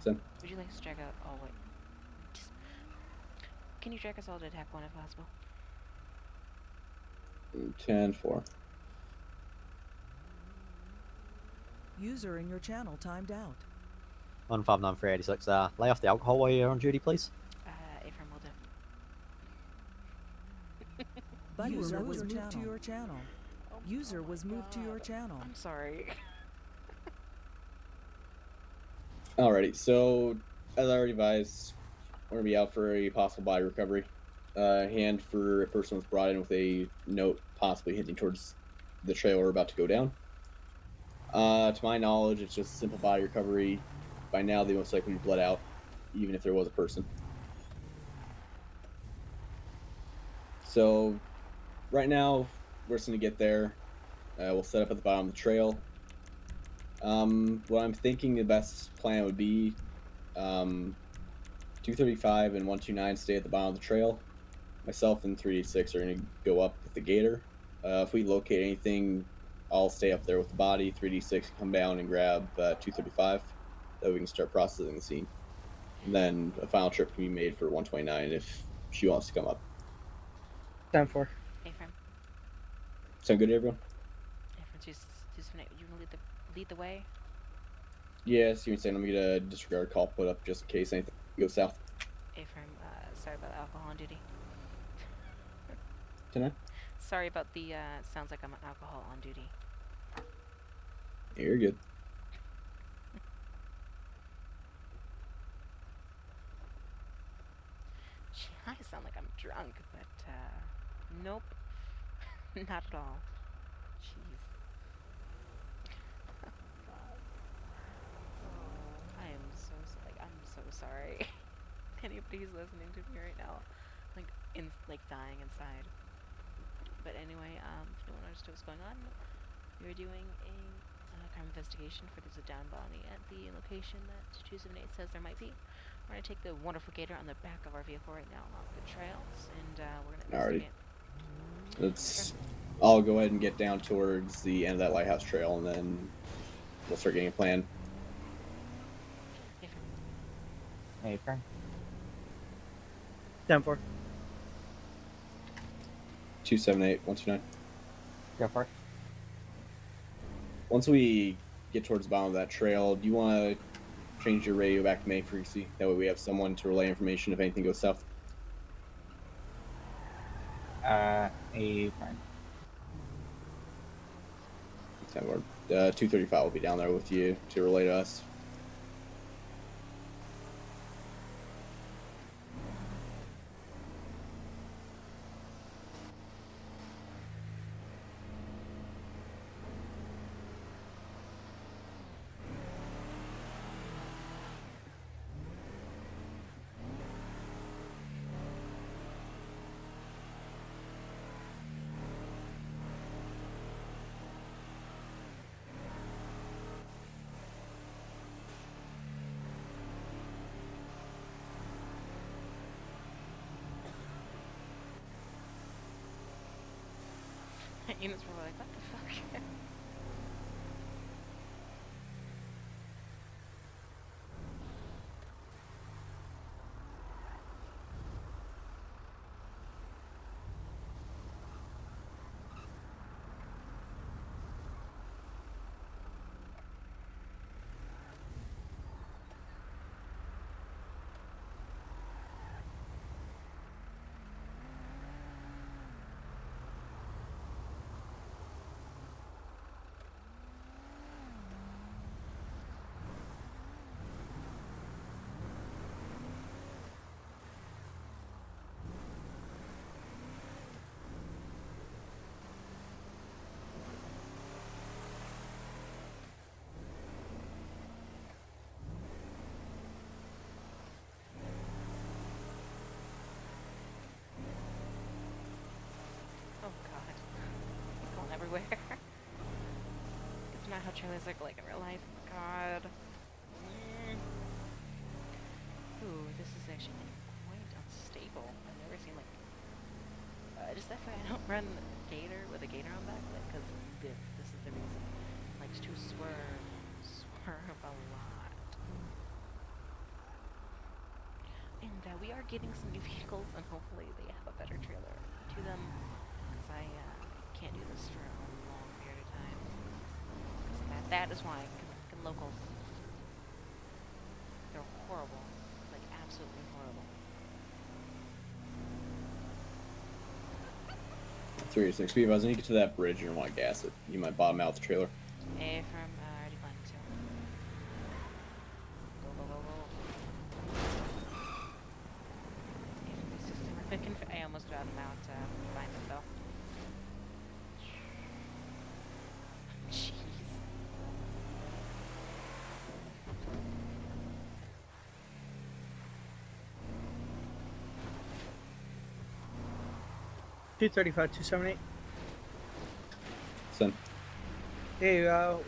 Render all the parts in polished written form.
So Would you like to drag out? Oh wait, just can you drag us all to attack one if possible? 10-4. User in your channel timed out. 159386. Lay off the alcohol while you're on duty, please. Ephraim will do. User was moved to your channel. User was moved to your channel. I'm sorry. Alrighty, so as I already advised, we're gonna be out for a possible body recovery. Hand for a person was brought in with a note possibly hinting towards the trail we're about to go down. To my knowledge, it's just simple body recovery. By now, they most likely be bled out, even if there was a person. So, right now, we're just going to get there. We'll set up at the bottom of the trail. What I'm thinking the best plan would be 235 and 129 stay at the bottom of the trail. Myself and 3D6 are going to go up with the gator. If we locate anything, I'll stay up there with the body. 3D6 come down and grab 235. That we can start processing the scene. And then a final trip can be made for 129 if she wants to come up. 10-4. Ephraim. Sound good to everyone? Ephraim, you want to lead the way? Yeah, so you're saying I'm going to get a disregard call put up just in case anything goes south. Ephraim, sorry about the alcohol on duty. Tonight? Sorry about the, sounds like I'm alcohol on duty. Yeah, you're good. I sound like I'm drunk, but, nope. Not at all. Jeez. Oh, God. I am I'm so sorry. Anybody who's listening to me right now, dying inside. But anyway, if no one understood what's going on, we were doing a crime investigation for there's a down body at the location that 278 says there might be. We're going to take the wonderful gator on the back of our vehicle right now along the trails, and we're going to investigate. I'll go ahead and get down towards the end of that lighthouse trail, and then we'll start getting a plan. Hey, Frank. 10-4. 278, 129. Go for it. Once we get towards the bottom of that trail, do you want to change your radio back to main frequency? That way we have someone to relay information if anything goes south. A fine. 235 will be down there with you to relay to us. Units were like, what the fuck? Oh god. It's going everywhere. It's not how trailers are like in real life. God. Ooh, this is actually quite unstable. I've never seen like... just that way I don't run gator with a gator on back, because this is the reason. It likes to swerve a lot. And we are getting some new vehicles, and hopefully they have a better trailer to them, because I can't do this for a long period of time. So that is why locals, they're horrible, like absolutely horrible. 386 speed. If I was going to get to that bridge, you don't want to gas it. You might bottom out the trailer. A from already planning to. Go, go, go, go. I almost got him out to find him though. Jeez. $235, $278. Send. Hey,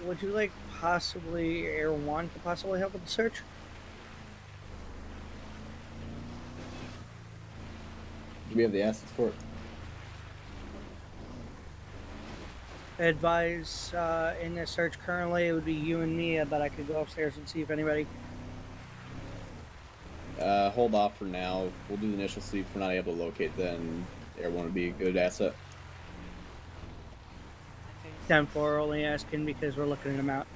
would you like possibly Air 1 to possibly help with the search? Do we have the assets for it? Advise in the search currently it would be you and Mia, but I could go upstairs and see if anybody. Hold off for now. We'll do the initial sweep. If we're not able to locate, then Air 1 would be a good asset. 10-4 only asking because we're looking them out.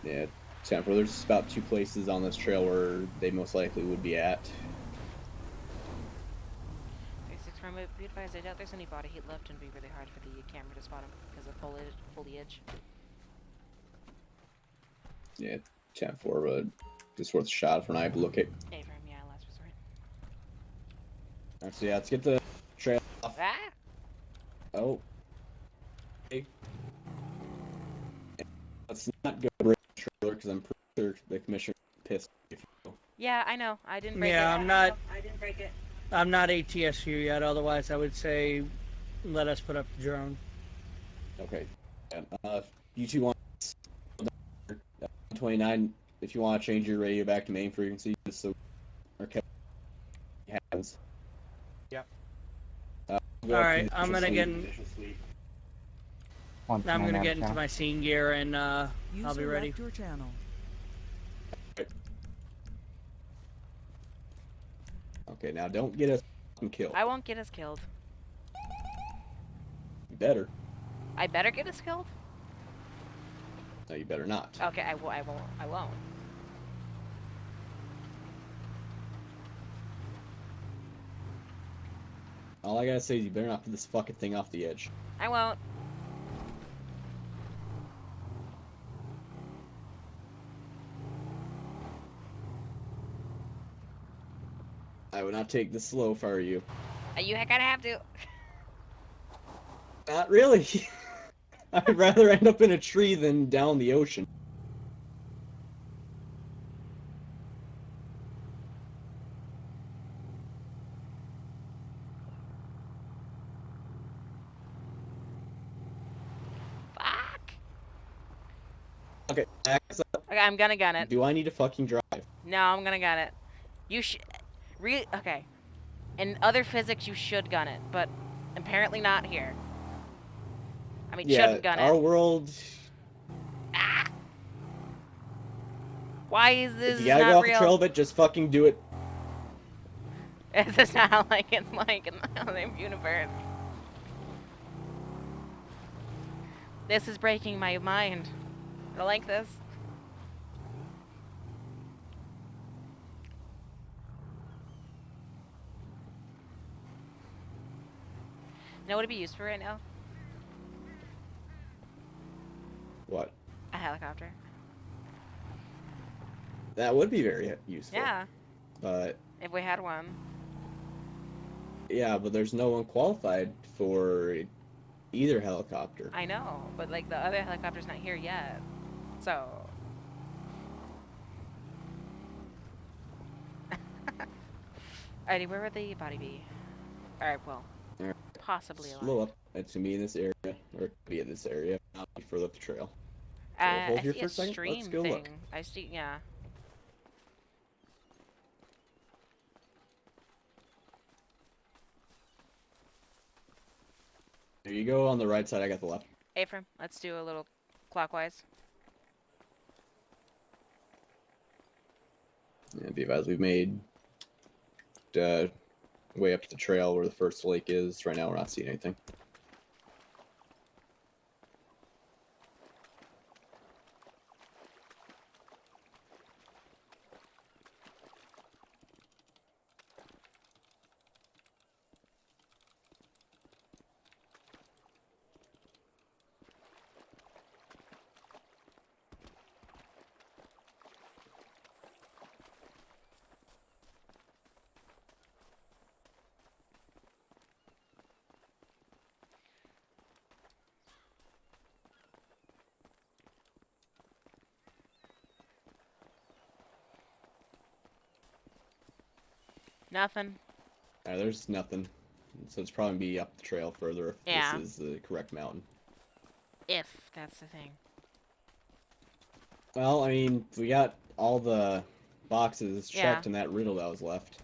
Yeah, 10-4. There's about 2 places on this trail where they most likely would be at. 36 from it. Be advised, I doubt there's any body heat left, and it'd be really hard for the camera to spot him because of foliage. Yeah, 10-4, but just worth a shot if we're not able to locate. A from, yeah, last resort. Alright, so yeah, let's get the trail off. Ah! Oh. Hey. Let's not go break the trailer because I'm pretty sure the commissioner is pissed if you go. Yeah, I know. I didn't break it. Yeah, I didn't break it. I'm not ATSU yet. Otherwise, I would say let us put up the drone. Okay. You two want 29. If you want to change your radio back to main frequency, just so our happens. Yep. All right, I'm gonna get in- One I'm gonna on get into channel. my scene gear and I'll User be ready. left your channel. Okay, now don't get us killed. I won't get us killed. You better. I better get us killed? No, you better not. Okay, I won't. All I gotta say is you better not put this fucking thing off the edge. I won't. I would not take this slow if I were you. You gotta have to. Not really. I'd rather end up in a tree than down the ocean. Fuck. Okay, next up, Okay, I'm gonna gun it. do I need to fucking drive? No, I'm gonna gun it. You should. Okay. In other physics, you should gun it, but apparently not here. I mean, Yeah, shouldn't gun our it. world. Ah! Why is this If you gotta not go off real? the trail of it, just fucking do it. Is this not like it's like in the other universe? This is breaking my mind. I don't like this. Know what it'd be used for right now? What? A helicopter. That would be very useful. Yeah, But if we had one. yeah, but there's no one qualified for either helicopter. I know, but like the other helicopter's not here yet. So. Alrighty, where would the body be? Alright, well. Alright. Possibly alive. Slow up. It's gonna be in this area, or it could be in this area, not be further up the trail. So I hold here see for a a second. stream Let's go thing. look. I see, yeah. There you go on the right side. I got the left. Ephraim, let's do a little clockwise. Yeah, be advised, we've made way up the trail where the first lake is. Right now, we're not seeing anything. Nothing. There's nothing. So it's probably be up the trail further if Yeah. this is the correct mountain. If that's the thing. Well, I mean, we got all the boxes Yeah. checked in that riddle that was left.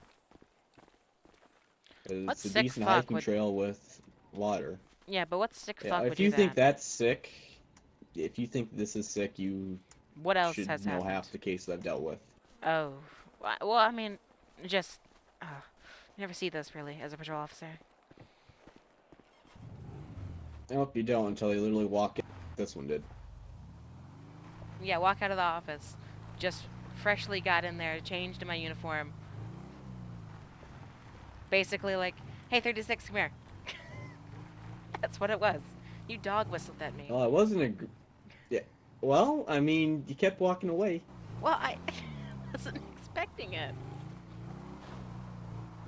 What It's a sick decent fuck hiking would- trail with water. Yeah, but what sick Yeah, fuck would if do you that? think that's sick, if you think this is sick, you What else should has know happened? half the cases I've dealt with. Oh. Well, I mean, just... you never see this, really, as a patrol officer. Nope, you don't until you literally walk in. This one did. Yeah, walk out of the office. Just freshly got in there, changed in my uniform. Basically like, hey, 36, come here. That's what it was. You dog whistled at me. Well, it wasn't a... Yeah. Well, I mean, you kept walking away. Well, I wasn't expecting it.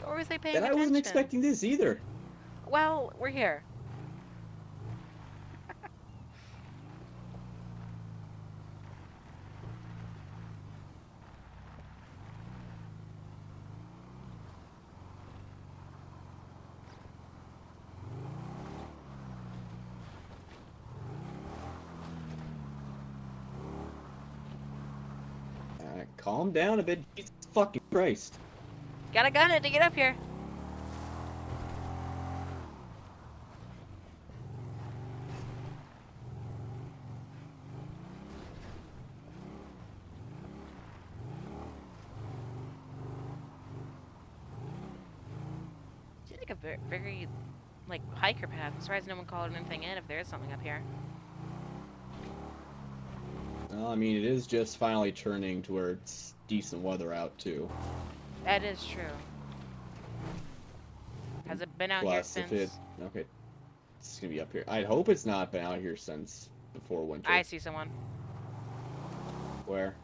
Or was I paying And I attention? wasn't expecting this either. Well, we're here. Calm down a bit. Jesus fucking Christ. Gotta gun it to get up here. Seems like a very, like, hiker path. I'm surprised no one called anything in if there is something up here. Well, I mean, it is just finally turning to where it's decent weather out, too. That is true. Has it been out here Plus, since? if it... Okay. It's gonna be up here. I'd hope it's not been out here since before winter. I see someone. Where?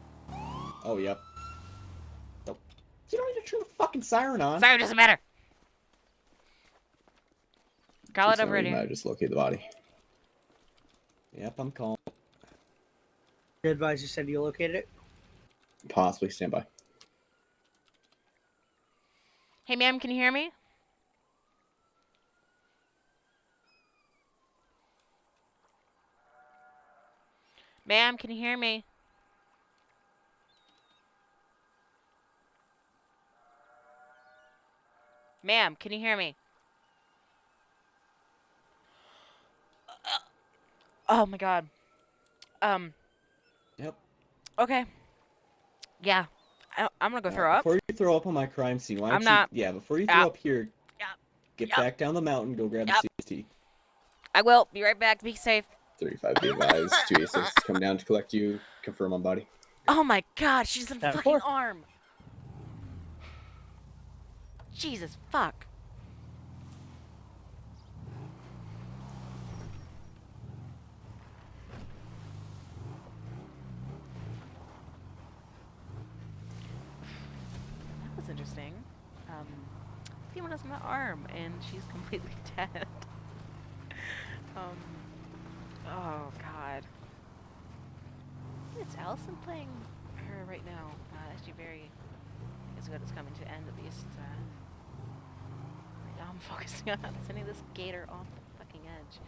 Oh, yep. Oh. You don't need to turn the fucking siren on. Sorry, it doesn't matter. Call it Just over might here. have just located the body. Yep, I'm calling. The advisor said you located it. Possibly stand by. Hey, ma'am, can you hear me? Ma'am, can you hear me? Ma'am, can you hear me? Oh my god. Yep. Okay. Yeah. I'm gonna go throw up. Before you throw up on my crime scene, why don't I'm not. you... Yeah, before you Yep. throw up here, Yep. get Yep. back down the mountain, go grab Yep. a CST. I will. Be right back. Be safe. 35 be advised. 286 come down to collect you. Confirm on body. Oh my god, she's in Down fucking 4. arm. Jesus fuck. That was interesting. Female has an arm and she's completely dead. Oh god. It's Allison playing her right now. Actually very as good as coming to end at least. Right now I'm focusing on sending this gator off the fucking edge.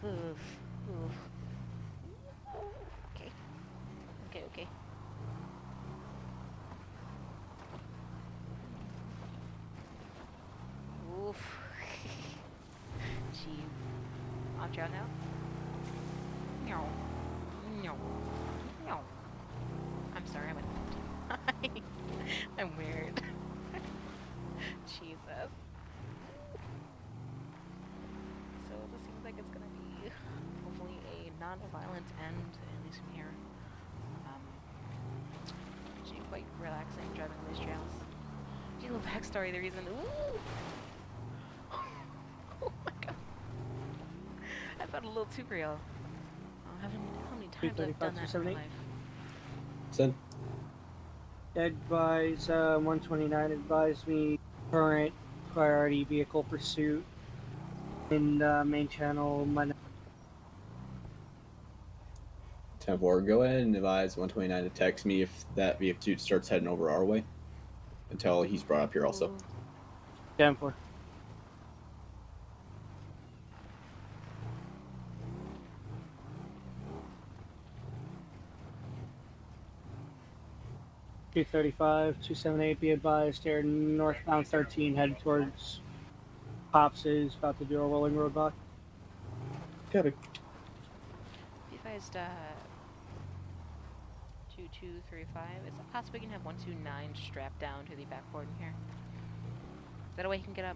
Oof. Oof. Okay. Okay. Oof. Jeez. On trail now? No. I'm sorry, I'm weird. Jesus. So this seems like it's gonna be hopefully a non-violent end, at least from here. Actually quite relaxing driving on these trails. A little backstory, the reason. Ooh! Oh my god. I felt a little too real. How many times I've done that in my life? Send. Advise 129 advised me current priority vehicle pursuit in main channel. 10-4, go ahead and advise 129 to text me if that vehicle starts heading over our way until he's brought up here also. Ooh. 10-4. $235, 278, be advised, air northbound 13, headed towards Pops is about to do a rolling roadblock. Copy. Be advised, 2235. Is it possible we can have 129 strapped down to the backboard in here? Is that a way he can get up?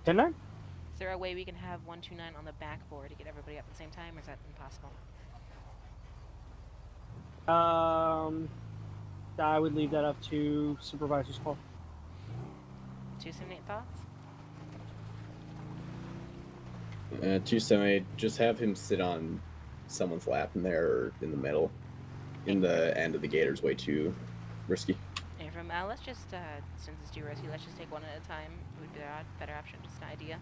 10-9? Is there a way we can have 129 on the backboard to get everybody up at the same time, or is that impossible? I would leave that up to supervisor's call. 278 thoughts? 278, just have him sit on someone's lap in there or in the middle. In the end of the gator's way too risky. And from let's just, since it's too risky, let's just take one at a time. It would be a better option, just an idea.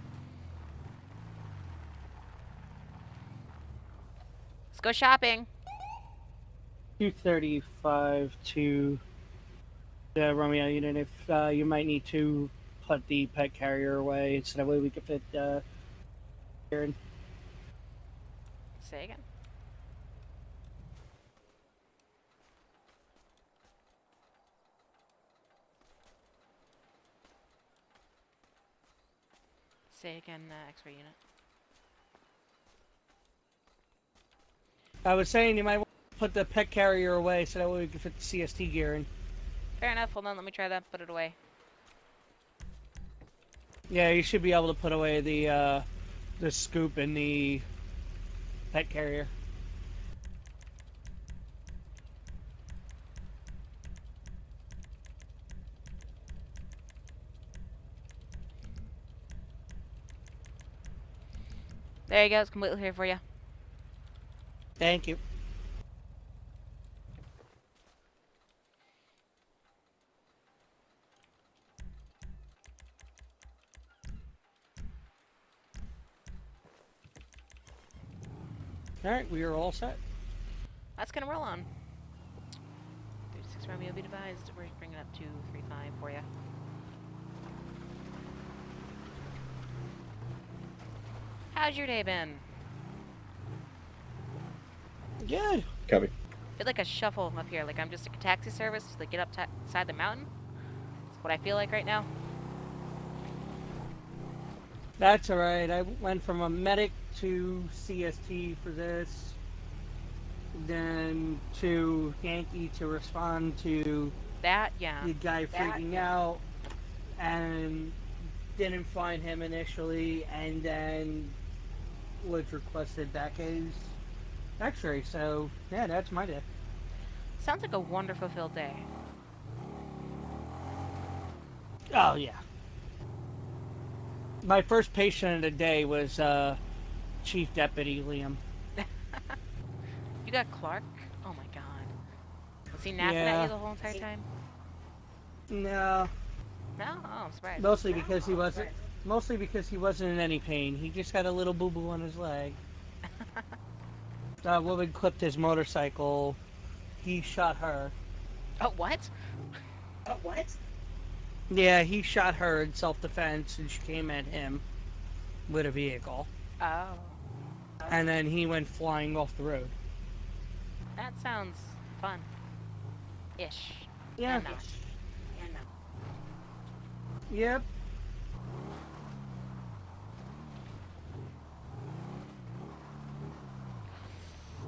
Let's go shopping! 235 to the Romeo unit. If you might need to put the pet carrier away, so that way we can fit Aaron. Say again. Say again, X-ray unit. I was saying you might want to put the pet carrier away so that way we can fit the CST gear in. Fair enough, hold on, let me try that, put it away. Yeah, you should be able to put away the scoop and the pet carrier. There you go, it's completely here for you. Thank you. Alright, we are all set. That's gonna roll on. 36 Romeo, be advised. We're bringing up to 35 for you. How's your day been? Good. Copy. I feel like a shuffle up here, like I'm just a taxi service to get up side the mountain. That's what I feel like right now. That's alright. I went from a medic to CST for this, then to Yankee to respond to That, yeah. the guy freaking out, and didn't find him initially, and then was requested back his x-ray. So yeah, that's my day. Sounds like a wonderful filled day. Oh yeah. My first patient of the day was Chief Deputy Liam. You got Clark? Oh my god. Was he napping at you the whole entire time? No, No? Oh, I'm surprised. mostly because he wasn't in any pain. He just had a little boo-boo on his leg. Woman clipped his motorcycle. He shot her. Oh, what? Yeah, he shot her in self-defense, and she came at him with a vehicle. Oh. And then he went flying off the road. That sounds fun. Ish. Yeah. And not. Yep.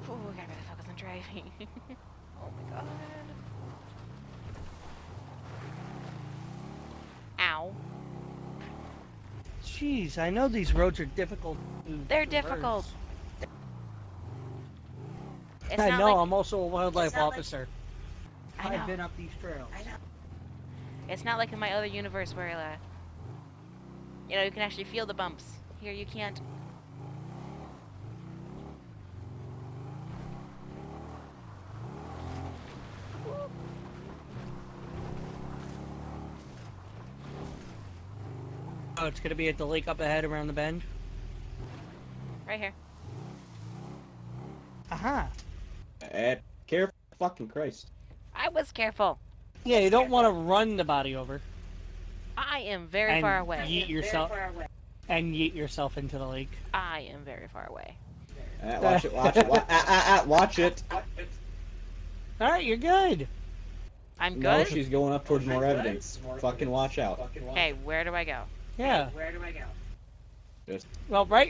Ooh, I gotta focus on driving. Oh my god. Jeez, I know these roads are difficult to They're traverse. difficult. It's I not know, like I'm also a wildlife officer. I know. I've been up these trails. It's not like in my other universe where you can actually feel the bumps. Here you can't. Oh, it's gonna be at the lake up ahead around the bend. Right here. Aha. Careful, fucking Christ. I was careful. Yeah, you don't want to run the body over I am very and far away. yeet yourself into the lake. I am very far away. Watch it. Watch it. All right, you're good. I'm No, good? she's going up towards more evidence. Fucking watch out. Okay, where do I go? Yeah. Just Well, right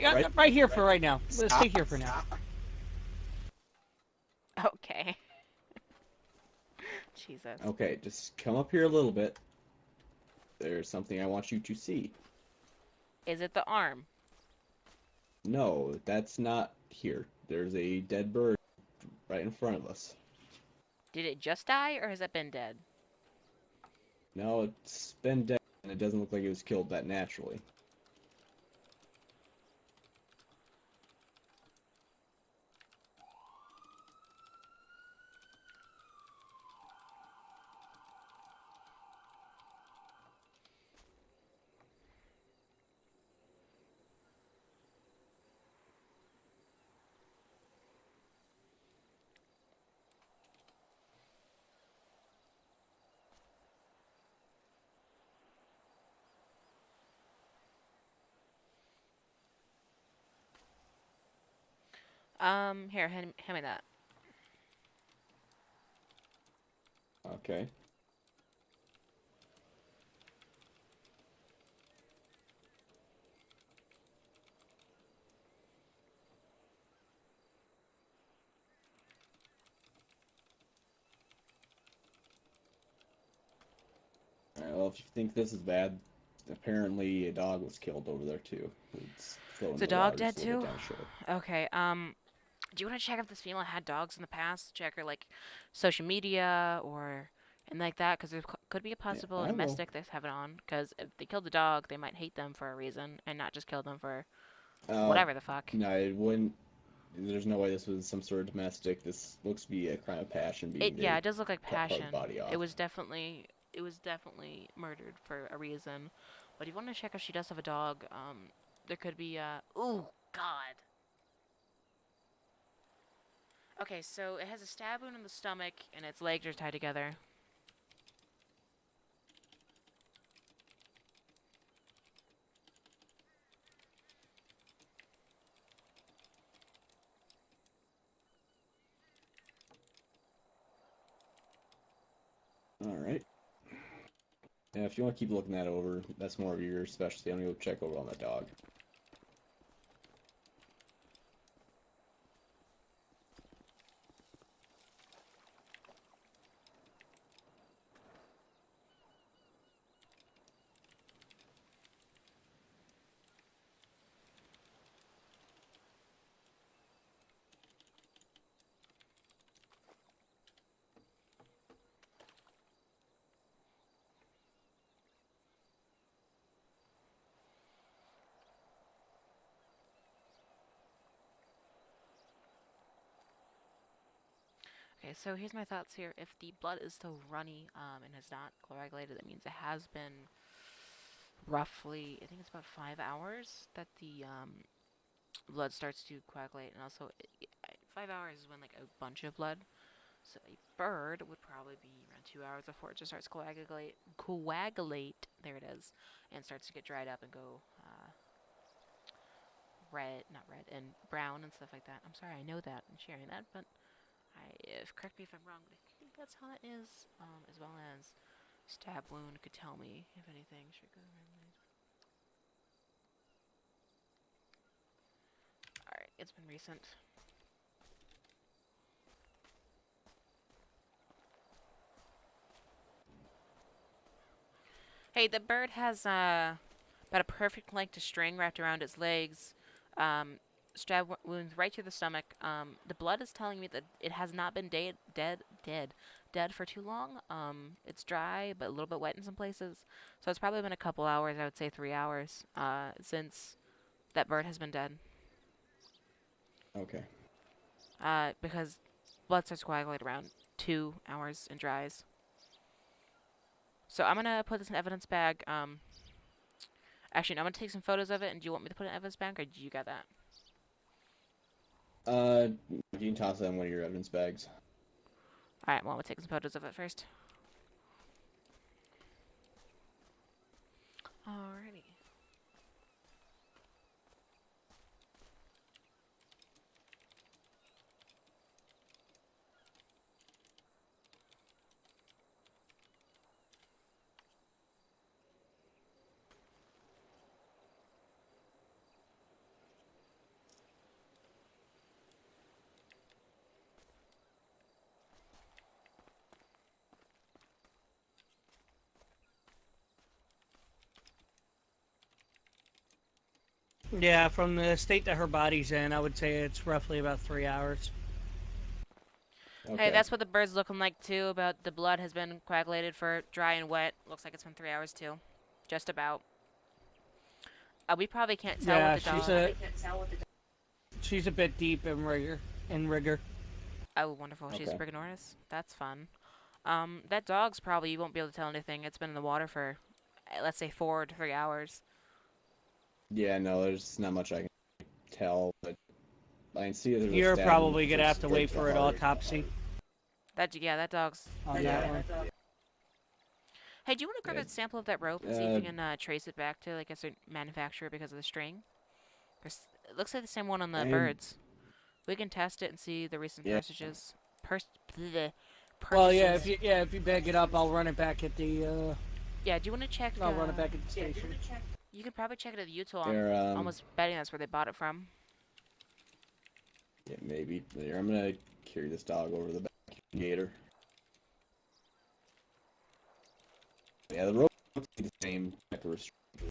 here for right now. Let's stay here for now. Okay. Jesus. okay. Just come up here a little bit. There's something I want you to see. Is it the arm? No, that's not here. There's a dead bird right in front of us. Did it just die, or has it been dead? No, it's been dead, and it doesn't look like it was killed that naturally. Here, hand me that. Okay. Alright, well, if you think this is bad, apparently a dog was killed over there too. It's Is the dog dead too? Okay, do you want to check if this female had dogs in the past? Check her, like, social media or and like that, because there could be a possible I will. domestic they have it on. Because if they killed the dog, they might hate them for a reason and not just kill them for whatever the fuck. No, it wouldn't. There's no way this was some sort of domestic. This looks to be a crime of passion. Yeah, it does look like cut part of the passion. body off. It was definitely murdered for a reason. But if you want to check if she does have a dog, there could be ooh, God. Okay, so it has a stab wound in the stomach and its legs are tied together. Alright. Yeah, if you want to keep looking that over, that's more of your specialty. I'm going to go check over on that dog. Okay, so here's my thoughts here. If the blood is still runny and has not coagulated, that means it has been roughly, I think it's about 5 hours that the blood starts to coagulate. And also, 5 hours is when, like, a bunch of blood. So a bird would probably be around 2 hours before it just starts coagulate, there it is, and starts to get dried up and go not red, and brown and stuff like that. I'm sorry, I know that and sharing that, but correct me if I'm wrong, but I think that's how that is, as well as stab wound could tell me if anything should go right. Alright, it's been recent. Hey, the bird has about Got a perfect length of string wrapped around its legs. Stab wounds right to the stomach. The blood is telling me that it has not been dead for too long. It's dry, but a little bit wet in some places. So it's probably been a couple hours, I would say 3 hours, since that bird has been dead. Okay. Because blood starts coagulating around 2 hours and dries. So I'm gonna put this in evidence bag. Actually, no, I'm gonna take some photos of it. And do you want me to put it in evidence bag, or do you got that? You can toss that in one of your evidence bags. All right. Well, I'm gonna take some photos of it first. Alrighty. Yeah, from the state that her body's in, I would say it's roughly about 3 hours. Okay. Hey, that's what the bird's looking like too. About the blood has been coagulated for dry and wet. Looks like it's been 3 hours too, just about. We probably can't tell Yeah, with the dog. she's a bit deep in rigor. Oh, wonderful. She's Okay. Brigonornis. That's fun. That dog's probably, you won't be able to tell anything. It's been in the water for, let's say, 4 to 3 hours. Yeah, no, there's not much I can tell, but I can see there's a You're stab probably gonna just have to straight wait to the for an heart. autopsy That dog's. on Yeah. that one. Hey, do you want to grab Yeah. a sample of that rope and see if you can trace it back to like a certain manufacturer because of the string? 'Cause it looks like the same one on the birds. We can test it and see the recent Yeah. purchases. Well, Purchases. if you bag it up, I'll run it back at the. Yeah, do you want to check? I'll run it back at the station. You could probably check it at the Utah. There, I'm almost betting that's where they bought it from. Yeah, maybe. There, I'm gonna carry this dog over the back gator. Yeah, the rope looks like the same type of restriction.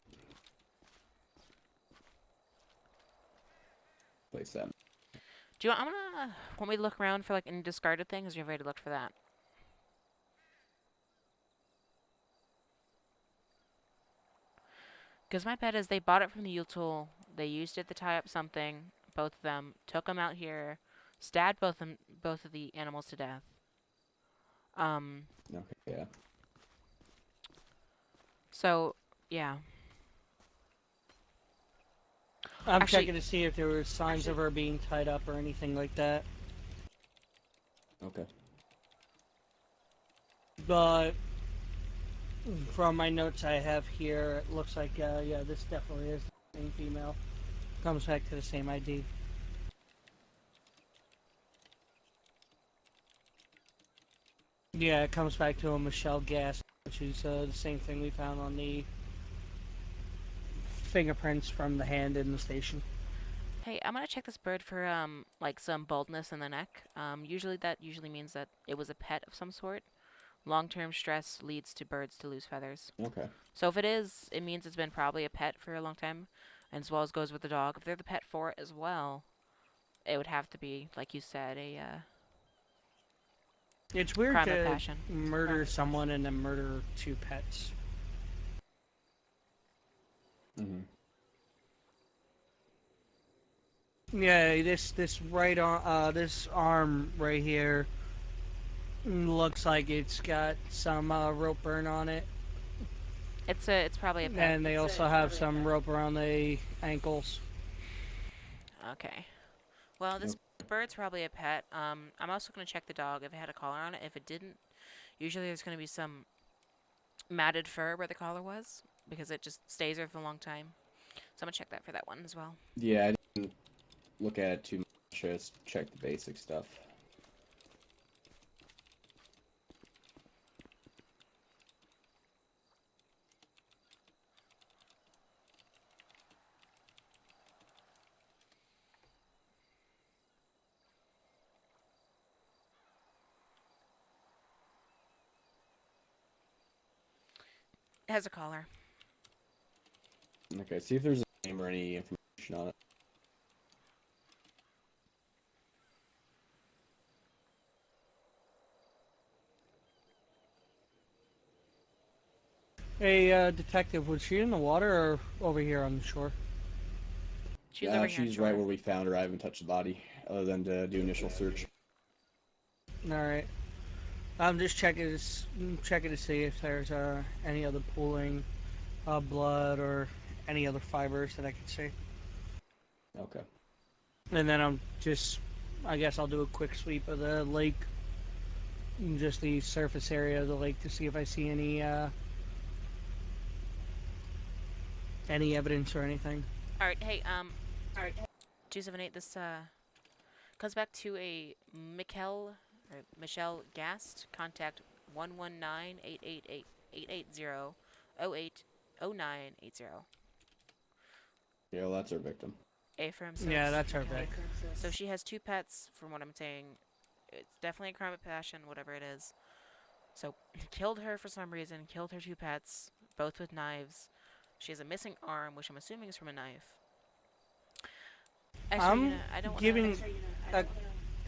Place that. Do you want? Want me to look around for like any discarded things? Or you've already looked for that. Because my bet is they bought it from the Yule. They used it to tie up something. Both of them took them out here, stabbed both of the animals to death. Okay, yeah. So yeah. I'm Actually- checking to see if there were signs of her being tied up or anything like that. Okay. But from my notes I have here, it looks like yeah, this definitely is the same female. Comes back to the same ID. Yeah, it comes back to a Michelle Gass, which is the same thing we found on the fingerprints from the hand in the station. Hey, I'm gonna check this bird for like some baldness in the neck. Usually that means that it was a pet of some sort. Long-term stress leads to birds to lose feathers. Okay. So if it is, it means it's been probably a pet for a long time, and as well as goes with the dog. If they're the pet for it as well, it would have to be, like you said, a It's weird crime of to passion. murder someone and then murder 2 pets. Mm-hmm. Yeah, this right arm, this arm right here looks like it's got some rope burn on it, It's probably a pet. and they also have some rope around the ankles. Okay. Well, this bird's probably a pet. I'm also gonna check the dog if it had a collar on it. If it didn't, usually there's gonna be some matted fur where the collar was because it just stays there for a long time. So I'm gonna check that for that one as well. Yeah, I didn't look at it too much. Just check the basic stuff. It has a collar. Okay, see if there's a name or any information on it. Hey, detective, was she in the water or over here on the shore? She's over here on She's shore. right where we found her. I haven't touched the body other than to do initial search. Alright. I'm just checking to see if there's any other pooling of blood or any other fibers that I can see. Okay. And then I guess I'll do a quick sweep of the lake, just the surface area of the lake to see if I see any evidence or anything. Alright, hey, 278, this, comes back to a Michelle Gast, contact 119-880-080980. Yeah, well, that's our victim. Affirm, so Yeah, that's her Vic. so she has 2 pets, from what I'm saying. It's definitely a crime of passion, whatever it is. So, killed her for some reason, killed her 2 pets, both with knives. She has a missing arm, which I'm assuming is from a knife. Actually, I don't want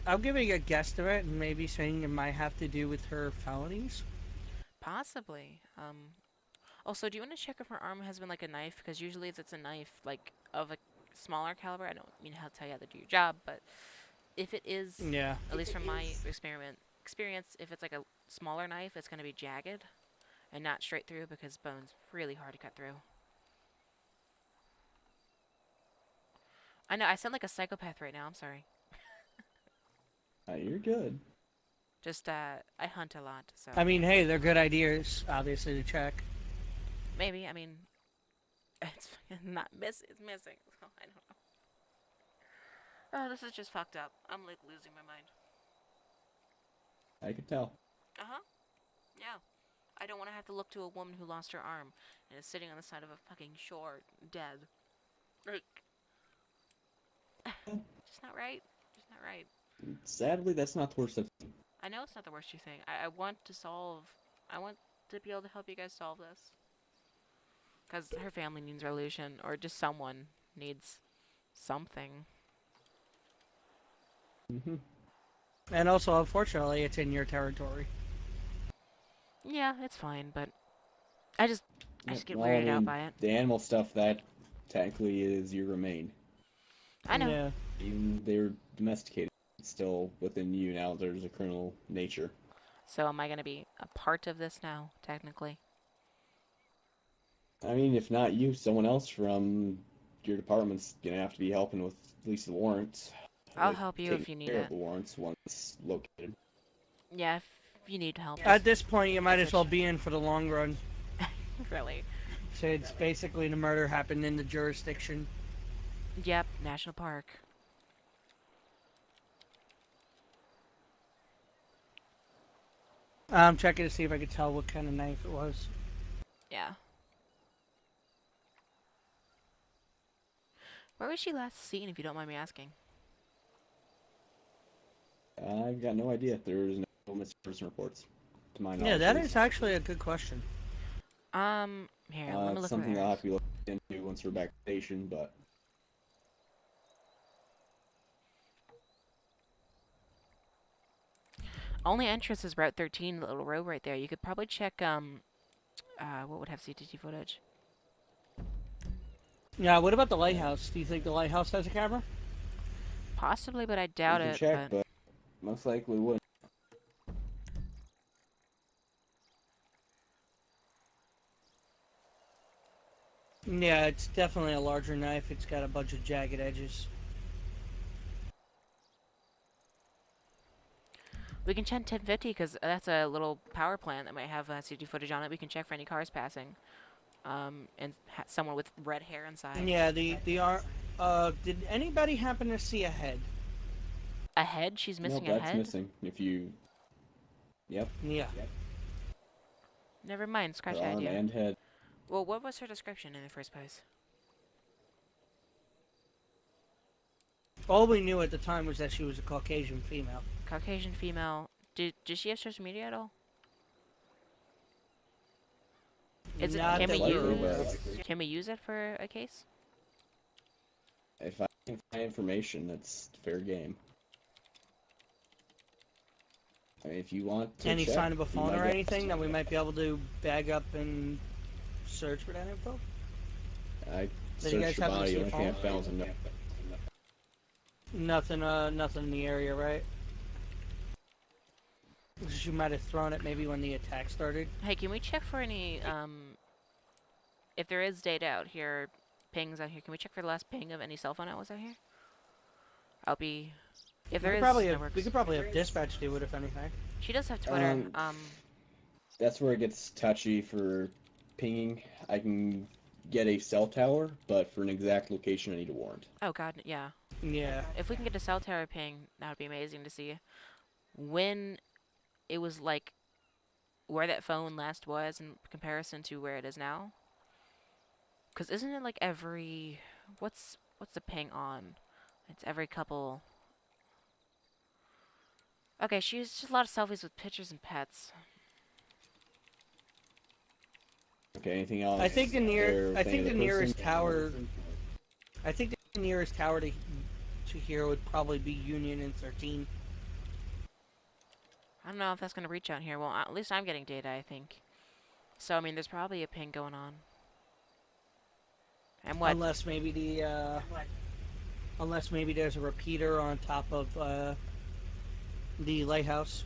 I'm giving a guesstimate and maybe saying it might have to do with her felonies. Possibly. Also, do you want to check if her arm has been like a knife? Because usually if it's a knife, like, of a smaller caliber, I don't mean how to tell you how to do your job, but if it is, Yeah. at least from my experience, if it's like a smaller knife, it's going to be jagged and not straight through because bone's really hard to cut through. I know, I sound like a psychopath right now, I'm sorry. You're good. Just, I hunt a lot, so. I mean, hey, they're good ideas, obviously, to check. Maybe, I mean, it's it's missing, so I don't know. Oh, this is just fucked up. I'm, like, losing my mind. I could tell. Uh-huh. Yeah. I don't want to have to look to a woman who lost her arm and is sitting on the side of a fucking shore, dead. Like, just not right. Just not right. Sadly, that's not the worst I've seen. I know it's not the worst you think. I want to be able to help you guys solve this. Because her family needs resolution, or just someone needs something. Mm-hmm. And also, unfortunately, it's in your territory. Yeah, it's fine, but I just get weirded out by it. The animal stuff, that technically is your remain. I know. Yeah. Even they were domesticated. It's still within you now. There's a criminal nature. So am I going to be a part of this now, technically? I mean, if not you, someone else from your department's gonna have to be helping with at least the warrants. I'll help you if you need Taking care it. of the warrants once located. Yeah, if you need help. At this point, you might as well be in for the long run. Really. So it's basically the murder happened in the jurisdiction. Yep, National Park. I'm checking to see if I could tell what kind of knife it was. Yeah. Where was she last seen, if you don't mind me asking? I've got no idea. There's no missing person reports, to my knowledge. Yeah, that is actually a good question. Here, let me look It's for something hers. I'll have to be looking into once we're back at the station, but... Only entrance is Route 13, the little road right there. You could probably check, what would have CCTV footage? Yeah, what about the lighthouse? Do you think the lighthouse has a camera? Possibly, but I doubt we can it. check, but most likely wouldn't. Yeah, it's definitely a larger knife. It's got a bunch of jagged edges. We can check 1050 because that's a little power plant that might have CCTV footage on it. We can check for any cars passing. And someone with red hair inside. Yeah, did anybody happen to see a head? A head? She's missing No, a that's head? missing. If you... Yep. Yeah. Never mind, scratch Her that arm idea. and head. Well, what was her description in the first place? All we knew at the time was that she was a Caucasian female. Caucasian female. Did she have social media at all? Is it? Not Can we that we're likely, aware use? of. Can we use it for a case? If I can find information, that's fair game. I mean, if you want to Any check, sign of a be phone my or guest. anything that we might be able to bag up and search for that info? I Did you guys searched your happen to body. see The a only thing I phone? found was a note. Nothing in the area, right? Because you might have thrown it maybe when the attack started. Hey, can we check for any if there is data out here, pings out here? Can we check for the last ping of any cell phone outlets out here? I'll be. If there is, that works. We could probably have dispatch do it if anything. She does have Twitter. That's where it gets touchy for pinging. I can get a cell tower, but for an exact location, I need a warrant. Oh god, yeah. Yeah. If we can get a cell tower ping, that would be amazing to see. When it was like where that phone last was in comparison to where it is now. Cause isn't it like every what's the ping on? It's every couple. Okay, she's just a lot of selfies with pictures and pets. Okay, anything else? I think the nearest person? tower. I think the nearest tower to here would probably be Union and 13. I don't know if that's gonna reach out here. Well, at least I'm getting data, I think. So I mean, there's probably a ping going on. And what? Unless maybe there's a repeater on top of the lighthouse.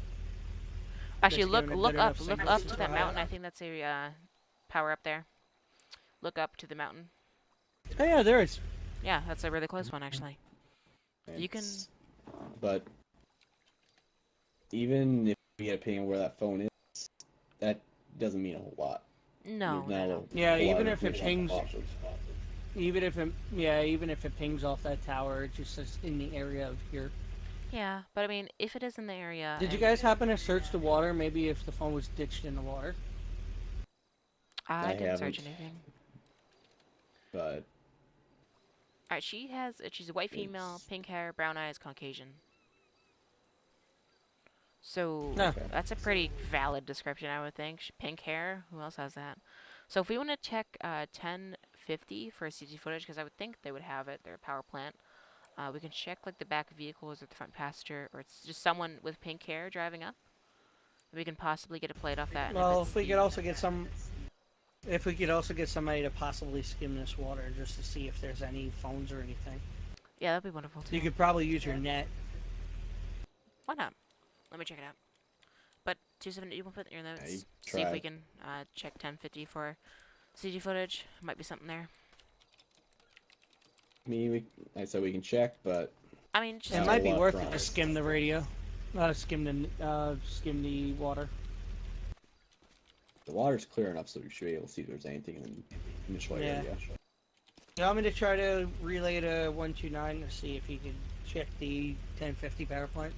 Actually, that's giving it look good up, enough look signal up to to that try. mountain. I think that's a power up there. Look up to the mountain. Oh yeah, there is. Yeah, that's a really close one actually. You can. But even if we get a ping on where that phone is, that doesn't mean a whole lot. No, There's no. Yeah, a lot even of if it information on pings, the even if it pings off that tower, it just says in the area of here. Yeah, but I mean, if it is in the area. Did you guys happen to search the water? Maybe if the phone was ditched in the water. I didn't search haven't. anything. But Alright, she's a white female, pink hair, brown eyes, Caucasian. So, No. that's a pretty valid description, I would think. Pink hair, who else has that? So if we want to check 1050 for CG footage, because I would think they would have it, their power plant, we can check like the back vehicles or the front passenger, or it's just someone with pink hair driving up. We can possibly get a plate off that. Well, if we could also get somebody to possibly skim this water just to see if there's any phones or anything. Yeah, that'd be wonderful too. You could probably use your net. Why not? Let me check it out. But 270, you want to put in your notes? you See if try. we can check 1050 for CG footage. Might be something there. I said we can check, but I mean, just It No, might be what worth it price? to skim the radio, skim the water. the water's clear enough so we should be able to see if there's anything in the initial Yeah. area. You want me to try to relay to 129 to see if he could check the 1050 power plant?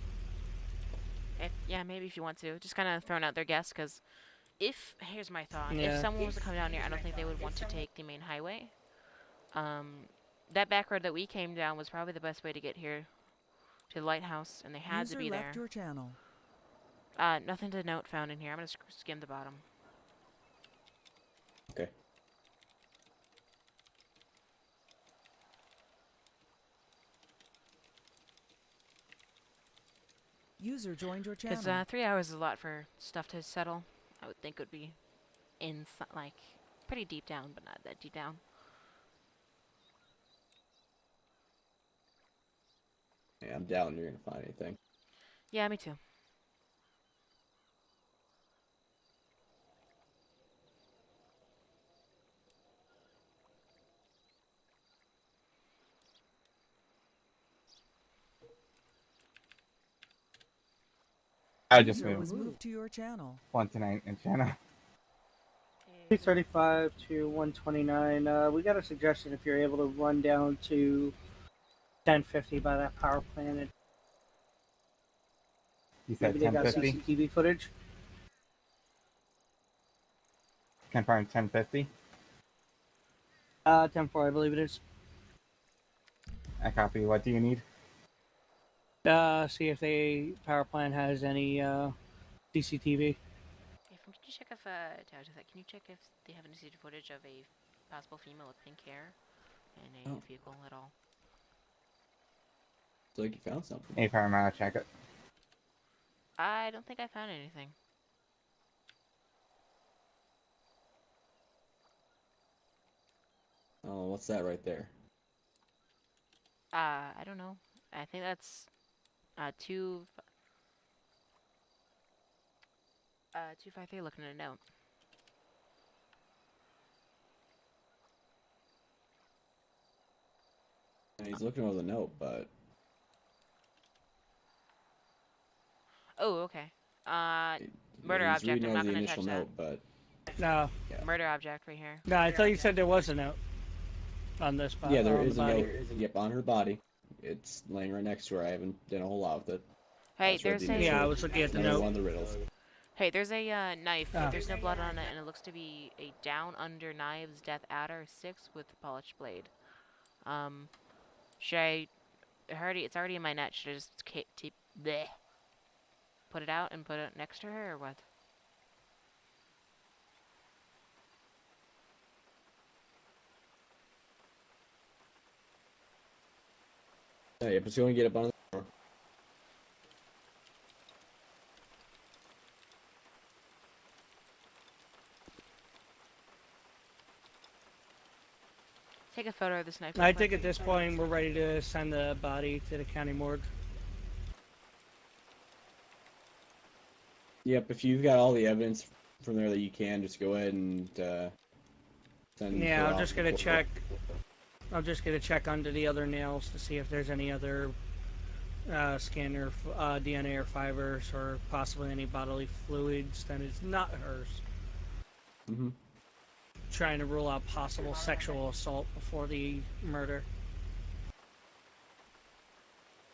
yeah, maybe if you want to. Just kind of throwing out their guess, because here's my thought. Yeah. If someone was to come down here, I don't think they would want to take the main highway. That back road that we came down was probably the best way to get here to the lighthouse, and they had User to be left there. your channel. Nothing to note found in here. I'm going to skim the bottom. Okay. User joined your channel. Because 3 hours is a lot for stuff to settle. I would think it would be like pretty deep down, but not that deep down. Yeah, I'm doubting you're gonna find anything. Yeah, me too. I just User was moved moved to your channel. 129 in channel. 235 to 129. We got a suggestion if you're able to run down to 1050 by that power plant. And You said maybe they got 1050? CCTV footage. Confirm 1050? 10-4, I believe it is. I copy. What do you need? See if the power plant has any CCTV. If we you check if can you check if they have any CCTV footage of a possible female with pink hair in a vehicle at all? It's like you found something. Hey, Paramount, check it. I don't think I found anything. Oh, what's that right there? I don't know. I think that's 253 looking at a note. And he's looking over the note, but Oh, okay. Murder he's object. reading I'm over not the gonna initial touch that. note, but No, yeah. Murder object right here. no, I thought you said there was a note on this body. Yeah, there on is the a body. note. Yep, on her body. It's laying right next to her. I haven't done a whole lot with it. Hey, That's right, there's the a Yeah, I was looking at the another note. one of the riddles. hey, there's a knife. Oh. There's no blood on it, and it looks to be a down under knives death adder 6 with polished blade. Should I? It's already in my net. Should I just bleh, put it out and put it next to her, or what? Oh, yeah, but it's going to get up on the floor. Take a photo of this knife. I think at this point we're ready to send the body to the county morgue. Yep, if you've got all the evidence from there that you can, just go ahead and send Yeah, her I'm off just to gonna court. check. I'm just gonna check under the other nails to see if there's any other scanner, DNA or fibers, or possibly any bodily fluids that is not hers. Mm-hmm. Trying to rule out possible sexual assault before the murder.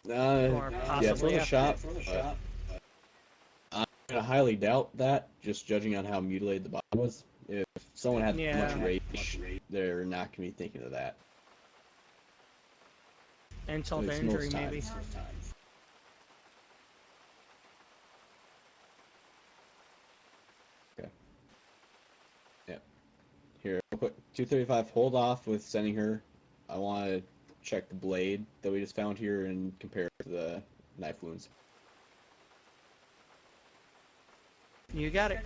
Or Yeah, it's possibly worth a shot. after. I'm gonna highly doubt that, just judging on how mutilated the body was. If someone had Yeah. much rage, they're not gonna be thinking of that. Insult At to least injury, most maybe. times. Okay. Yep. Here, real quick. 235. Hold off with sending her. I want to check the blade that we just found here and compare it to the knife wounds. You got it.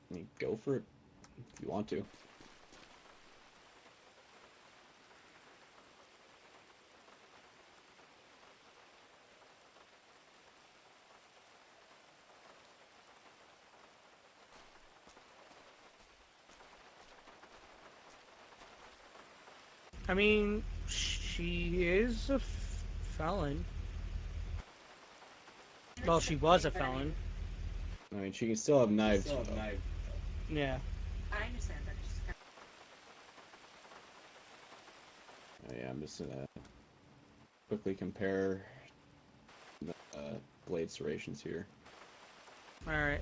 I mean, go for it if you want to. I mean, she is a felon. Well, she was a felon. I mean, she can still have knives. Yeah. Oh, yeah, I'm just gonna quickly compare the blade serrations here. Alright.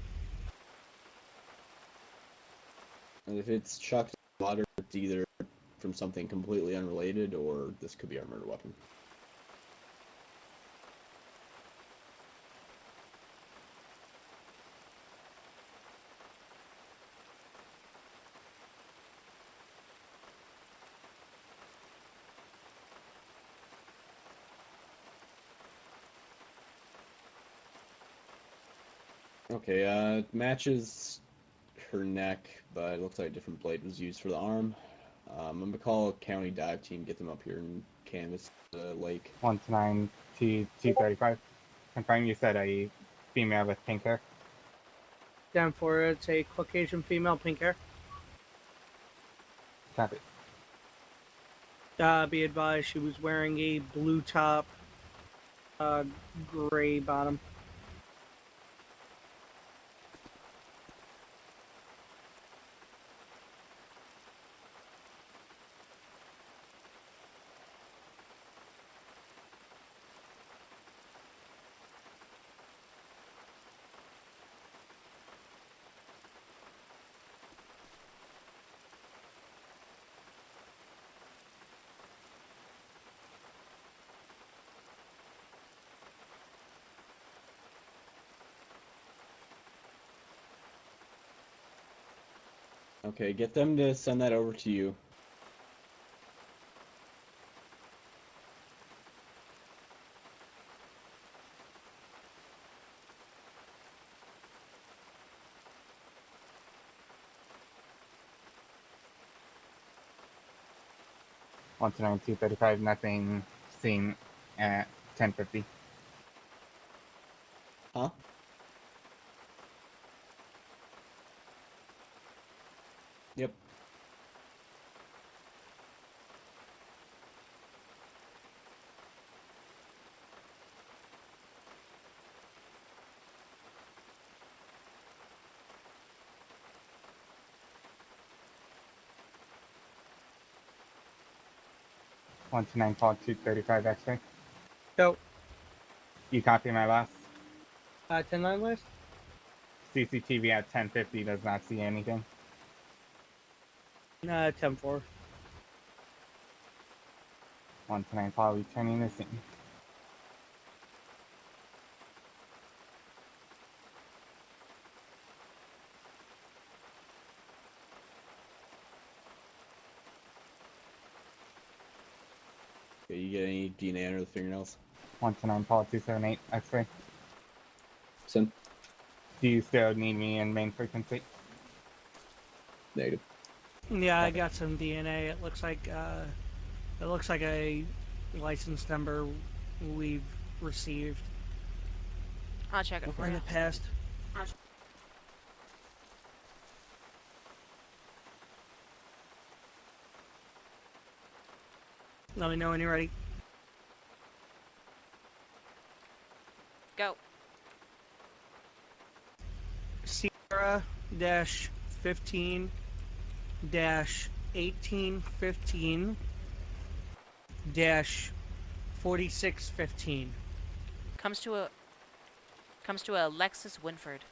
And if it's chucked in water, it's either from something completely unrelated or this could be our murder weapon. Okay, matches her neck, but it looks like a different blade was used for the arm. I'm gonna call a county dive team, get them up here and canvass the lake. 129 to 235. Confirm you said a female with pink hair. Down for it. It's a Caucasian female, pink hair. Copy. Be advised, she was wearing a blue top, gray bottom. Okay, get them to send that over to you. One to 9, 235, nothing seen at 1050. Huh? Yep. One to 9, call 235 X-ray. So, You copy my last? 10-9 list? CCTV at 1050 does not see anything. 10-4. One to 9, call returning the scene. Okay, you get any DNA under the fingernails? One to 9, call 278 X-ray. Send. Do you still need me in main frequency? Negative. Yeah, I Okay. got some DNA. It looks like a license number we've received I'll check it for in you. the past. Let me know when you're ready. Go. Sierra 15 1815 4615. Comes to a Lexus Winford.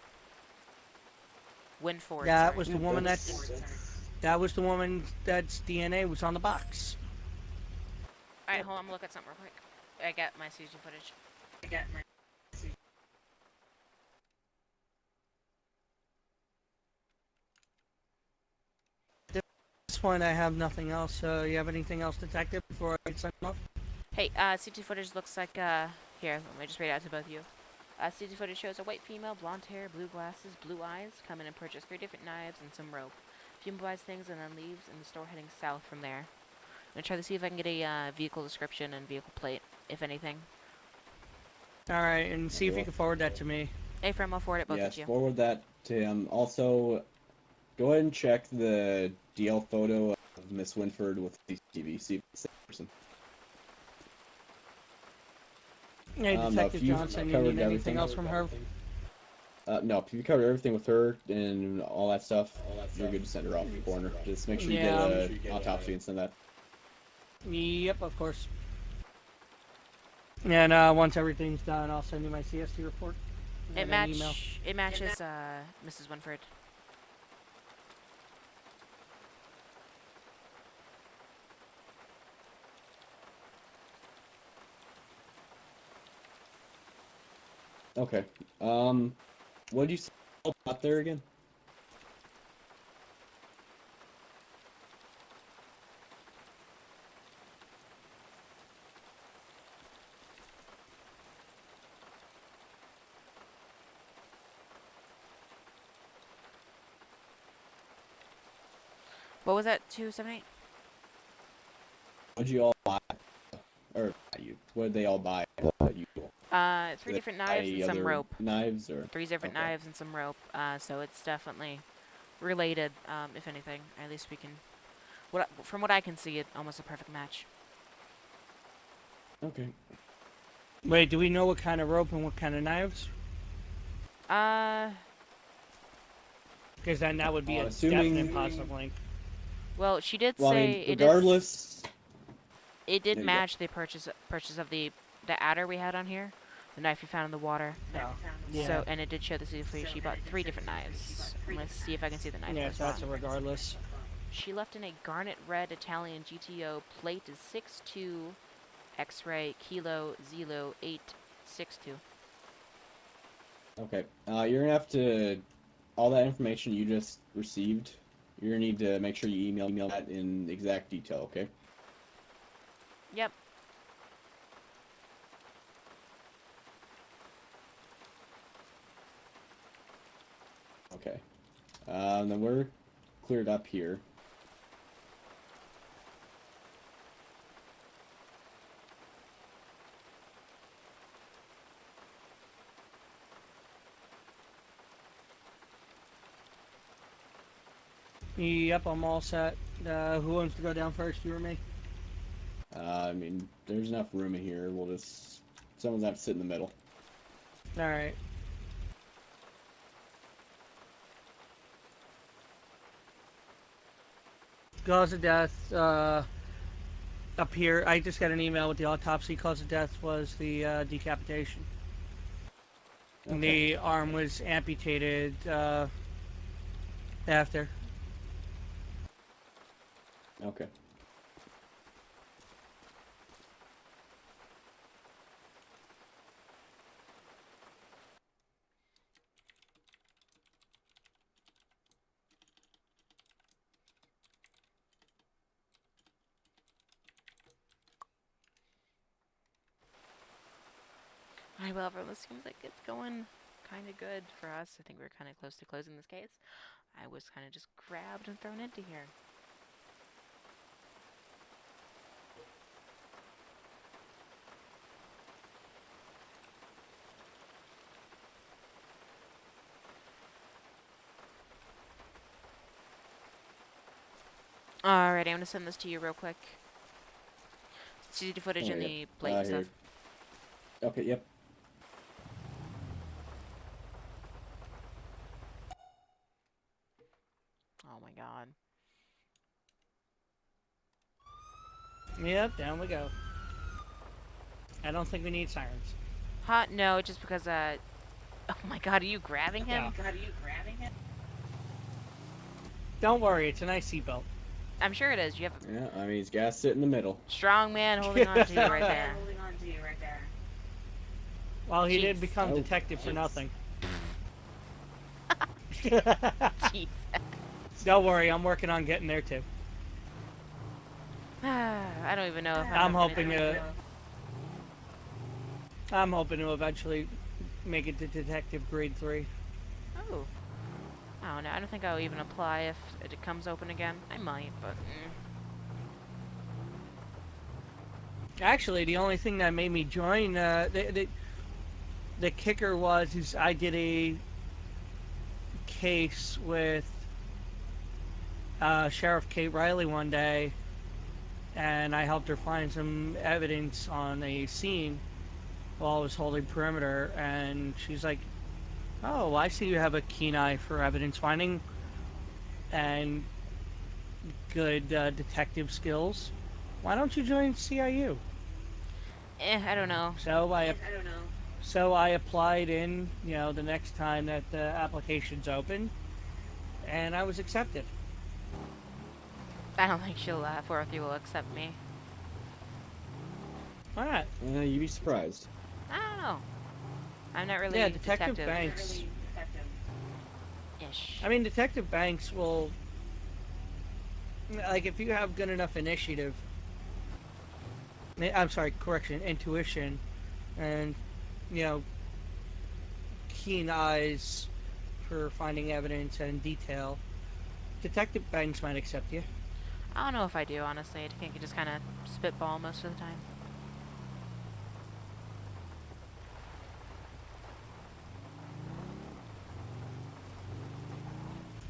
Winford. That Sorry. was the woman that was the woman that's DNA was on the box. All right, hold on. I'm gonna look at something real quick. I got my CG footage. At this point, I have nothing else. You have anything else, detective, before I sign off? Hey, CT footage looks like here. Let me just read it out to both of you. CT footage shows a white female, blonde hair, blue glasses, blue eyes, come in and purchase 3 different knives and some rope. She buys things and then leaves in the store heading south from there. I'm gonna try to see if I can get a vehicle description and vehicle plate, if anything. All right, and see if you can forward that to me. Hey, Frem, I'll forward it both Yes, to you. forward that to him. Also, go ahead and check the DL photo of Miss Winford with CCTV. See if it's the person. Hey, Detective if you've Johnson, you covered need anything everything, else from her? no, if you covered everything with her and all that stuff, you're good to send her off to the coroner. Just make sure you get an autopsy and send that. Yep, of course. And once everything's done, I'll send you my CST report. It And an email. matches Mrs. Winford. Okay. What did you say out there again? What was that? 278. What did you all buy? Or you? What did they all buy? You 3 different knives and some rope. Knives or 3 different knives and some rope. So it's definitely related. If anything, at least we can. From what I can see, it's almost a perfect match. Okay. Wait, do we know what kind of rope and what kind of knives? Because then that would be a definite positive link. Well, she did Well, I say mean, regardless, it did there you match the purchase of the adder we had on here, the knife you found in the water. Oh, yeah. So, and it did show the CFA. She bought 3 different knives. I'm gonna see if I can see the knife. Yeah, that's a regardless. She left in a garnet red Italian GTO. Plate is 62 X-ray Kilo Zilo 862. Okay. You're gonna have to all that information you just received. You're gonna need to make sure you email that in exact detail, okay? Yep. Okay. Then we're cleared up here. Yep, I'm all set. Who wants to go down first, you or me? I mean, there's enough room in here. We'll just... Someone's have to sit in the middle. Alright. Cause of death, up here, I just got an email with the autopsy. Cause of death was the decapitation. Okay. The arm was amputated after. Okay. Alright, well, everyone, this seems like it's going kind of good for us. I think we're kind of close to closing this case. I was kind of just grabbed and thrown into here. Alright, I'm gonna send this to you real quick. See the footage Oh, and yeah. the plate and Here. stuff. Okay, yep. Oh my god. Yep, down we go. I don't think we need sirens. Huh? No, just because, oh my god, are you grabbing him? Yeah. Don't worry, it's a nice seatbelt. I'm sure it is. You have a Yeah, I mean, he's got to sit in the middle. strong man holding on to you right there. Well, he did Jeez. become Oh, detective for jeez. nothing. Jeez. Don't worry, I'm working on getting there too. I don't even know if I'm hoping to eventually make it to detective grade 3. Oh. I don't know. I don't think I'll even apply if it comes open again. I might, but... Actually, the only thing that made me join, the kicker was is I did a case with Sheriff Kate Riley one day, and I helped her find some evidence on a scene while I was holding perimeter, and she's like, "Oh, I see you have a keen eye for evidence finding and good detective skills. Why don't you join CIU?" I don't know. So I applied in, the next time that the application's open, and I was accepted. I don't think Dorothy will accept me. Why not? You'd be surprised. I don't know. I'm not really Yeah, Detective Banks. Ish. I mean, Detective Banks will, like, if you have good enough initiative, intuition, and, keen eyes for finding evidence and detail, Detective Banks might accept you. I don't know if I do, honestly. I think you just kind of spitball most of the time.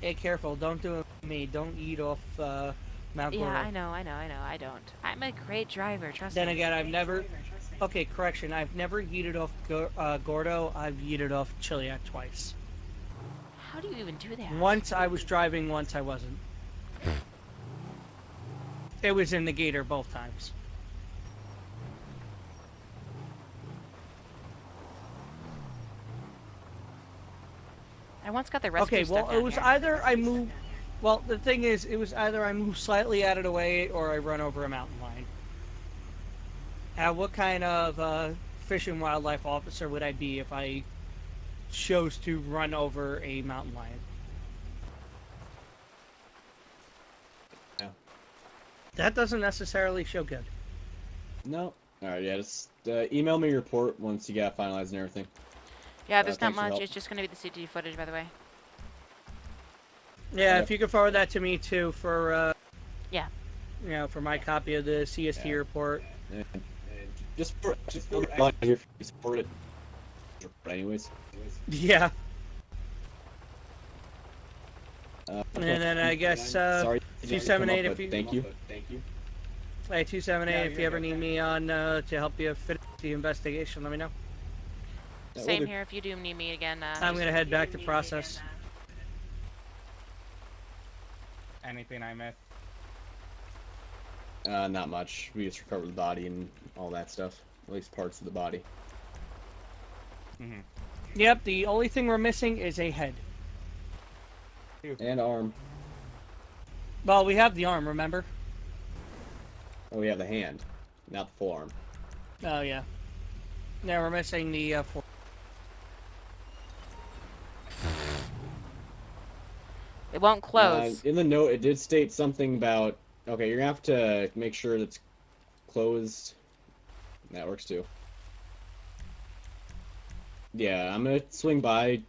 Hey, careful, don't do it with me. Don't eat off Mount Gordo. Yeah, I know. I don't. I'm a great driver, trust Then me. again, I've never... Okay, correction. I've never yeeted off Gordo. I've yeeted off Chiliac twice. How do you even do that? Once I was driving, once I wasn't. It was in the Gator both times. I once got the rescue Okay, well, stuff it down was here. either I moved... Well, the thing is, it was either I move slightly out of the way or I run over a mountain lion. What kind of fish and wildlife officer would I be if I chose to run over a mountain lion? That doesn't necessarily show good. No. All right. Yeah. Just email me your report once you got finalized and everything. Yeah, there's not Thanks for much. help. It's just gonna be the CT footage, by the way. Yeah, Okay. if you could forward that to me too for Yeah. for my copy of the CST Yeah. report. And just for here, support it. Anyways. Yeah. Okay. And then I guess Sorry. 278 if you. Thank you. Hey, 278 if you ever need me on to help you finish the investigation, let me know. Yeah, will Same do. here. If you do need me again, I'm gonna head back to process. Anything I missed? Not much. We just recovered the body and all that stuff. At least parts of the body. Mm-hmm. Yep, the only thing we're missing is a head. And arm. Well, we have the arm, remember? Oh, we have the hand, not the full arm. Oh, yeah. Yeah, we're missing the four. it won't close. In the note, it did state something about. Okay, you're gonna have to make sure that's closed. That works too. Yeah, I'm gonna swing by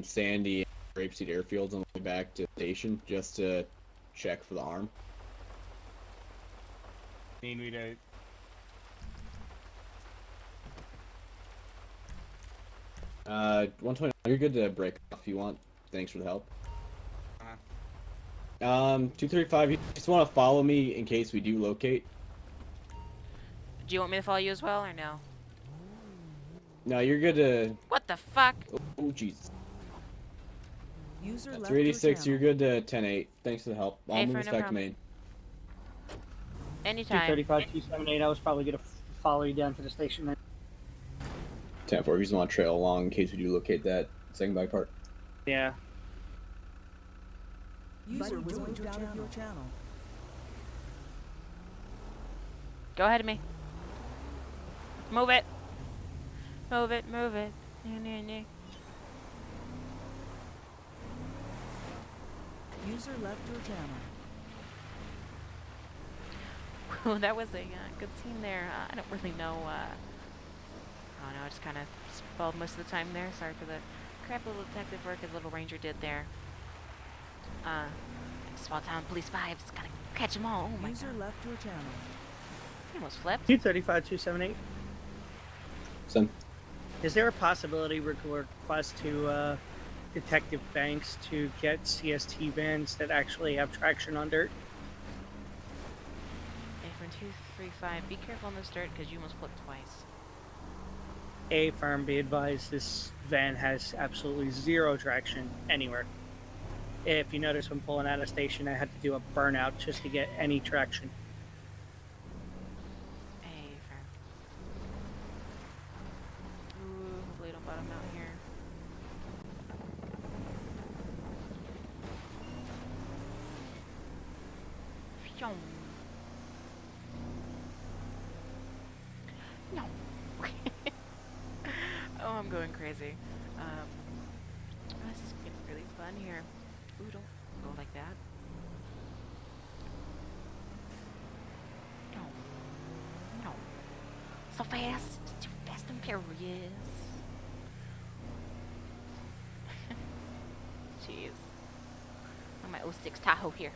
Sandy and Grapeseed Airfields on the way back to the station just to check for the arm. Need me to... 120. You're good to break off if you want. Thanks for the help. 235. You just want to follow me in case we do locate. Do you want me to follow you as well, or no? No, you're good to. What the fuck? Oh, Jesus. User left your 386. You're channel. good to 10-8. Thanks for the help. I'll Hey, move for us no back to problem. main. Anytime. 235, 278. I was probably gonna follow you down to the station then. 10-4. You just want to trail along in case we do locate that second bike part. Yeah. User was moved out of your channel. Go ahead of me. Move it. Move it, move it. User left your channel. Whew, that was a good scene there. I don't really know. I don't know. I just kind of spelled most of the time there. Sorry for the crap little detective work the little ranger did there. Small town police vibes. Gotta catch them all. Oh my User god. left your channel. He almost flipped. 235, 278. Son. Is there a possibility we could request to Detective Banks to get CST vans that actually have traction on dirt? And from 235, be careful on this dirt because you almost flipped twice. A firm, be advised, this van has absolutely zero traction anywhere. If you notice when pulling out of station, I had to do a burnout just to get any traction. Hey, firm. Ooh, hopefully I don't bottom out here. Phew. No. Oh, I'm going crazy. This is getting really fun here. Ooh, don't go like that. No. No. So fast. Too fast and furious. Jeez. On my '06 Tahoe here.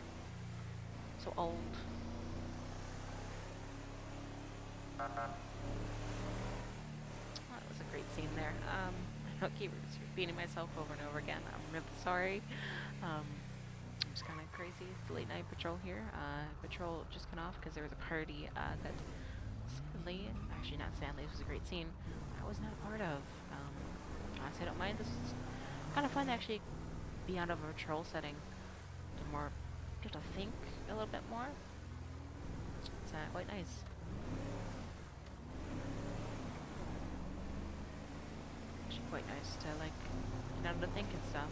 So old. Oh, that was a great scene there. I keep repeating myself over and over again. I'm really sorry. It's kind of crazy. It's the late night patrol here. Patrol just got off because there was a party that sadly, actually not sadly, this was a great scene, I was not a part of. Honestly, I don't mind. This is kind of fun to actually be out of a patrol setting. To more get to think a little bit more. It's quite nice. Actually, quite nice to like get out to think and stuff.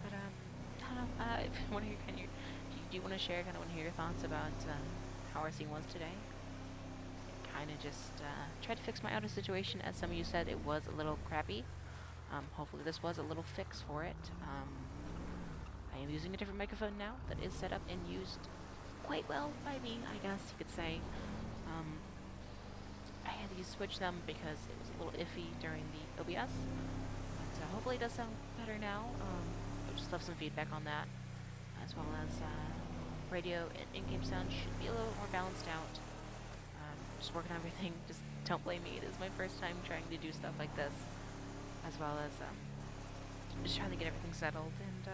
But I don't know. If one of you can, do you want to share? Kind of want to hear your thoughts about how our scene was today. Kind of just tried to fix my outer situation, as some of you said it was a little crappy. Hopefully this was a little fix for it. I am using a different microphone now that is set up and used quite well by me, I guess you could say. I had to switch them because it was a little iffy during the OBS, but hopefully it does sound better now. I just left some feedback on that, as well as radio and in-game sound should be a little more balanced out. Just working on everything. Just don't blame me. It is my first time trying to do stuff like this, as well as just trying to get everything settled and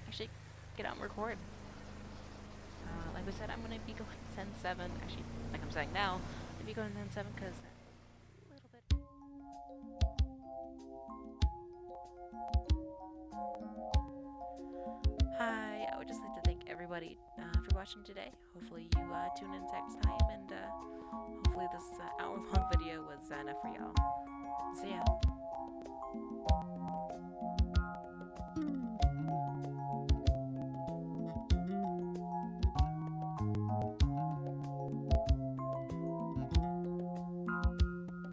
actually get out and record. Like I said, I'm going to be going 10-7. Actually, like I'm saying now, I'm going to be going 10-7 because a little bit. Hi, I would just like to thank everybody for watching today. Hopefully you tune in next time, and hopefully this hour-long video was enough for y'all. See ya.